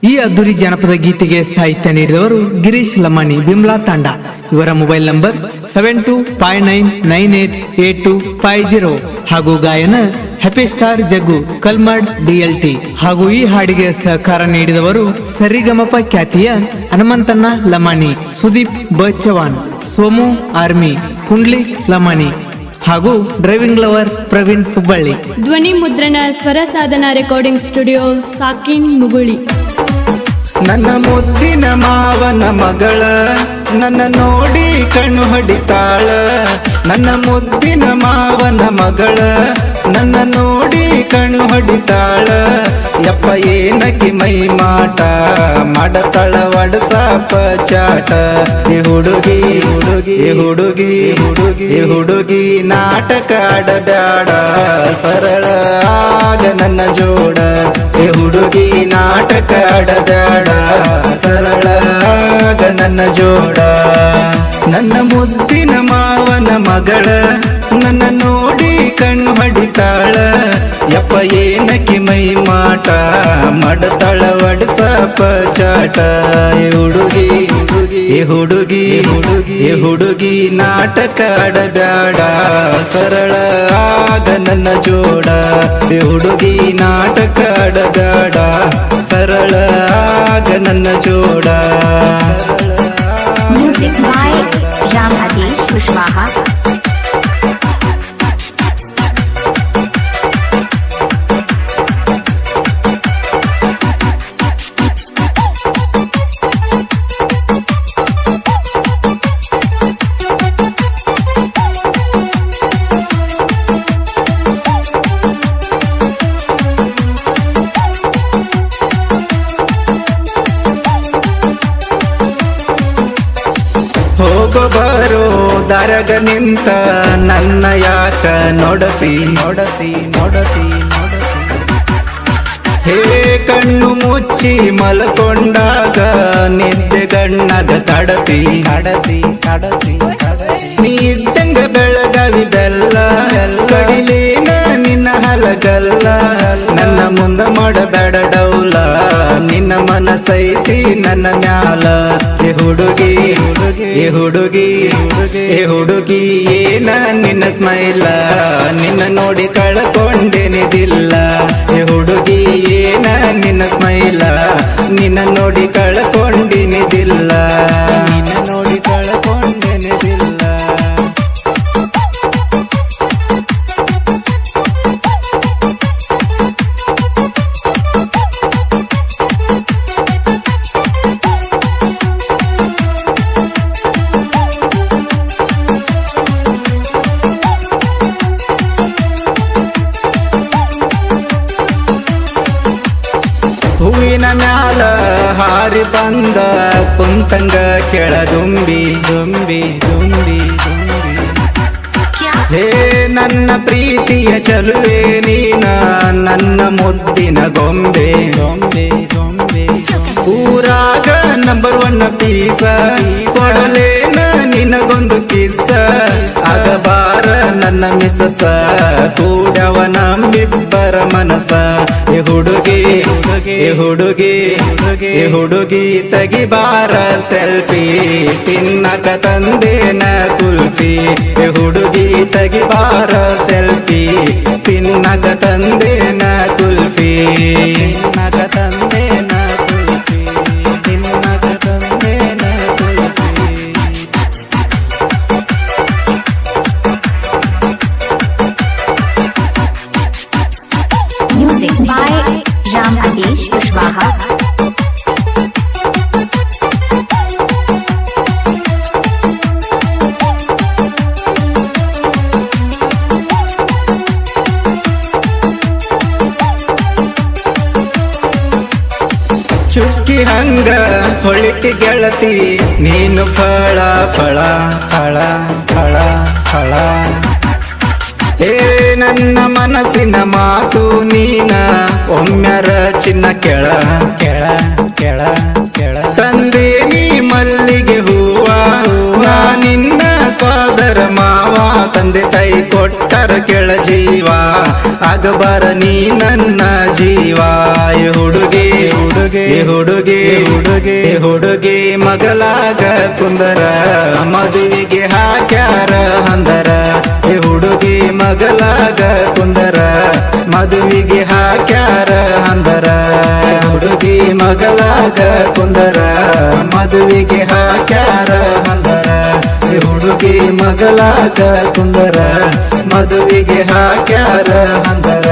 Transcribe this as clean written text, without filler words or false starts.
ಈ ಅದ್ದೂರಿ ಜನಪದ ಗೀತೆಗೆ ಸಾಹಿತ್ಯ ನೀಡಿದವರು ಗಿರೀಶ್ ಲಮಾನಿ ಬಿಮ್ಲಾ ತಾಂಡ. ಇವರ ಮೊಬೈಲ್ ನಂಬರ್ 7259988250 ಹಾಗೂ ಗಾಯನ ಹ್ಯಾಪಿ ಸ್ಟಾರ್ ಜಗ್ಗು ಕಲ್ಮಡ್ DLT. ಹಾಗೂ ಈ ಹಾಡಿಗೆ ಸಹಕಾರ ನೀಡಿದವರು ಸರಿಗಮಪ ಖ್ಯಾತಿಯ ಹನುಮಂತಣ್ಣ ಲಮಾನಿ, ಸುದೀಪ್ ಬಚವಾನ್, ಸೋಮು ಆರ್ಮಿ, ಪುಂಡ್ಲಿಕ್ ಲಮಾನಿ ಹಾಗೂ ಡ್ರೈವಿಂಗ್ ಲವರ್ ಪ್ರವೀಣ್ ಹುಬ್ಬಳ್ಳಿ. ಧ್ವನಿ ಮುದ್ರಣ ಸ್ವರ ಸಾಧನ ರೆಕಾರ್ಡಿಂಗ್ ಸ್ಟುಡಿಯೋ ಸಾಕಿನ್ ಮುಗುಳಿ. ನನ್ನ ಮುದ್ದಿನ ಮಾವನ ಮಗಳ ನನ್ನ ನೋಡಿ ಕಣ್ಣು ಹೊಡಿತಾಳ. ನನ್ನ ಮುದ್ದಿನ ಮಾವನ ಮಗಳ ನನ್ನ ನೋಡಿ ಕಣ್ಣು ಹೊಡಿತಾಳ. ಯಪ್ಪ ಏನಕಿ ಮೈ ಮಾಟ ಮಾಡತಾಳ ವಡಸಾಪ ಚಾಟ. ಈ ಹುಡುಗಿ ಹುಡುಗಿ ಹುಡುಗಿ ಹುಡುಗಿ ಹುಡುಗಿ ನಾಟಕ ಆಡಬ್ಯಾಡ, ಸರಳ ಆಗ ನನ್ನ ಜೋಡ. ಈ ಹುಡುಗಿ ನಾಟಕ ಆಡಬ್ಯಾಡ, ಸರಳ ಆಗ ನನ್ನ ಜೋಡ. ನನ್ನ ಮುದ್ದಿನ ಮಾವನ ಮಗಳ ನನ್ನ ನೋಡಿ ಕಣ್ಣು ಹೊಡಿತಾಳ. ಯಪ್ಪ ಏನಕಿ ಮೈ ಮಾಟ ಮಾಡತಾಳ ವಡಸಾಪ ಚಾಟ. ಈ ಹುಡುಗಿ ಈ ಹುಡುಗಿ ಹುಡುಗಿ ಹುಡುಗಿ ನಾಟಕ ಆಡಬ್ಯಾಡ, ಸರಳ ಆಗ ನನ್ನ ಜೋಡ. ಈ ಹುಡುಗಿ ನಾಟಕ ಆಡಬ್ಯಾಡ, ಸರಳ ಆಗ ನನ್ನ ಜೋಡ. Music by Ram Adesh Kushwaha. ಹೋಗೋ ಬರೋ ದಾರಗ ನಿಂತ ನನ್ನ ಯಾಕ ನೋಡತಿ ನೋಡತಿ ನೋಡತಿ ನೋಡತಿ. ಹೇ ಕಣ್ಣು ಮುಚ್ಚಿ ಮಲ್ಕೊಂಡಾಗ ನಿದ್ದೆ ಗಣ್ಣಗ ತಡತಿ ತಡತಿ ತಡತಿ ತಡತಿ. ನೀ ಇದ್ದಂಗ ಬೆಳಗಲಿದೆಲ್ಲ ಕಡಿಲೇನ ನಿನ್ನ ಹಲಗಲ್ಲ. ನನ್ನ ಮುಂದ ಮಾಡಬೇಡ ಡೌಲ, ನಿನ್ನ ಮನಸೈತಿ ನನ್ನ ಮ್ಯಾಲ. ಏ ಹುಡುಗಿ ಏ ಹುಡುಗಿ ಏ ಹುಡುಗಿ ಏನ ನಿನ್ನ ಸ್ಮೈಲ, ನಿನ್ನ ನೋಡಿ ಕಳ್ಕೊಂಡೇನಿದಿಲ್ಲ. ಏ ಹುಡುಗಿ ಏನ ನಿನ್ನ ಸ್ಮೈಲ, ನಿನ್ನ ನೋಡಿ ಕಳ್ಕೊಂಡಿನಿದಿಲ್ಲ. ನಿನ್ನ ನೋಡಿ ಕಳ್ಕೊಂಡೇನಿದಿಲ್ಲ. ಹೂವಿನ ಮ್ಯಾಲ ಹಾರಿ ಬಂದ ಕುಂತಂಗ ಕೆಳದುಂಬಿ ದುಂಬಿ ದುಂಬಿ ದುಂಬಿ. ಹೇ ನನ್ನ ಪ್ರೀತಿಯ ಚಲುವೆ ನೀನ, ನನ್ನ ಮುದ್ದಿನ ಗೊಂಬೆ ಗೊಂಬೆ ಗೊಂಬೆ. ಊರಾಗ ನಂಬರ್ 1 ಪೀಸ ಕೊಡಲೇನ ನಿನಗೊಂದು ಕಿಸ್ಸ. ಆಗಬಾರ ನನ್ನ ಮಿಸಸ ಕೂಡವ ನಮ್ಮಿಬ್ಬರ ಮನಸ. ಏ ಹುಡುಗಿ ಏ ಹುಡುಗಿ ಏ ಹುಡುಗಿ ತೆಗಿಬಾರ ಸೆಲ್ಫಿ, ತಿನ್ನಕ ತಂದೇನ ಕುಲ್ಫಿ. ಏ ಹುಡುಗಿ ತೆಗಿಬಾರ ಸೆಲ್ಫಿ, ತಿನ್ನಕ ತಂದೇನ ಕುಲ್ಫಿ. ತಿನ್ನಕ ತಂದೇನ ಕುಲ್ಫಿ, ತಿನ್ನಕ ತಂದೇನ kulfi. Music by Ram Adesh Kushwaha. ಚುಕ್ಕಿ ಹಂಗ ಹೊಳಿತಿ ಗೆಳತಿ ನೀನು ಫಳ ಫಳ ಫಳ ಫಳ ಫಳ. ಏ ನನ್ನ ಮನಸ್ಸಿನ ಮಾತು ನೀನ ಒಮ್ಮೆರ ಚಿನ್ನ ಕೆಳ ಕೆಳ ಕೆಳ ಕೆಳ. ತಂದೆ ನೀ ಮಲ್ಲಿಗೆ ಹೂವ ನಿನ್ನ ಸೋದರ ಮಾವ, ತಂದೆ ಕೈ ಕೊಟ್ಟರ ಕೆಳ ಜೀವ. ಆಗಬಾರ ನೀ ನನ್ನ ಜೀವ. ಹುಡುಗಿ ಹುಡುಗಿ ಹುಡುಗಿ ಮಗಲಾಗ ಕುಂದರ ಮದುವಿಗೆ ಹಾಕ್ಯಾರ ಹಂದರ ಹುಡುಗಿ ಮಗಲಾಗ ಕುಂದರ ಮದುವಿಗೆ ಹಾಕ್ಯಾರ ಹಂದರ ಹುಡುಗಿ ಮಗಲಾಗ ಕುಂದರ ಮದುವಿಗೆ ಹಾಕ್ಯಾರ ಹಂದರ ಹುಡುಗಿ ಮಗಲಾಗ ಕುಂದರ ಮದುವಿಗೆ ಹಾಕ್ಯಾರ ಹಂದರ